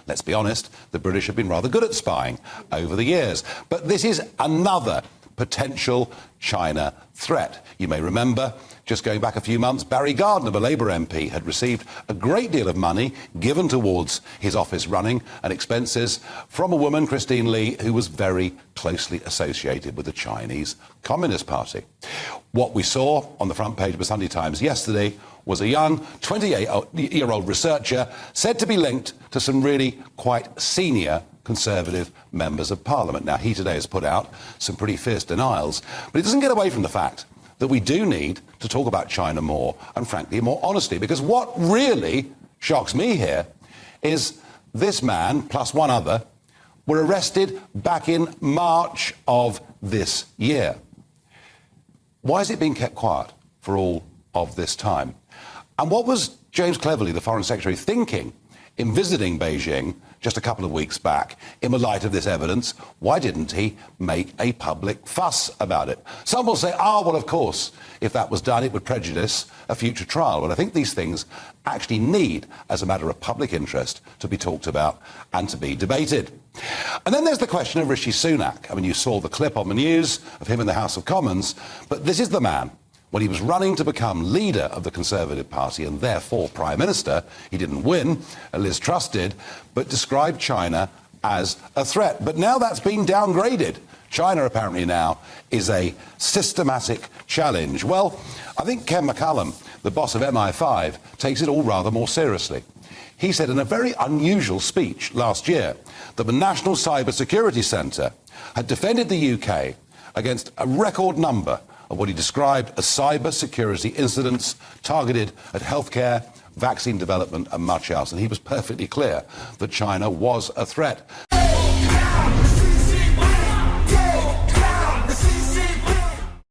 Let's be honest, the British have been rather good at spying over the years. But this is another potential China threat. You may remember, just going back a few months, Barry Gardiner, the Labour MP, had received a great deal of money given towards his office running and expenses from a woman, Christine Lee, who was very closely associated with the Chinese Communist Party. What we saw on the front page of the Sunday Times yesterday was a young 28-year-old researcher said to be linked to some really quite senior Conservative members of Parliament. Now, he today has put out some pretty fierce denials, but it doesn't get away from the fact that we do need to talk about China more, and frankly, more honestly, because what really shocks me here is this man, plus one other, were arrested back in March of this year. Why has it been kept quiet for all of this time? And what was James Cleverly, the Foreign Secretary, thinking in visiting Beijing just a couple of weeks back? In the light of this evidence, why didn't he make a public fuss about it? Some will say, well, of course, if that was done, it would prejudice a future trial. But I think these things actually need, as a matter of public interest, to be talked about and to be debated. And then there's the question of Rishi Sunak. I mean, you saw the clip on the news of him in the House of Commons, but this is the man. When he was running to become leader of the Conservative Party and therefore Prime Minister, he didn't win, Liz Truss did, but described China as a threat. But now that's been downgraded. China apparently now is a systematic challenge. Well, I think Ken McCallum, the boss of MI5, takes it all rather more seriously. He said in a very unusual speech last year that the National Cyber Security Centre had defended the UK against a record number of what he described as cyber security incidents targeted at healthcare, vaccine development and much else. And he was perfectly clear that China was a threat.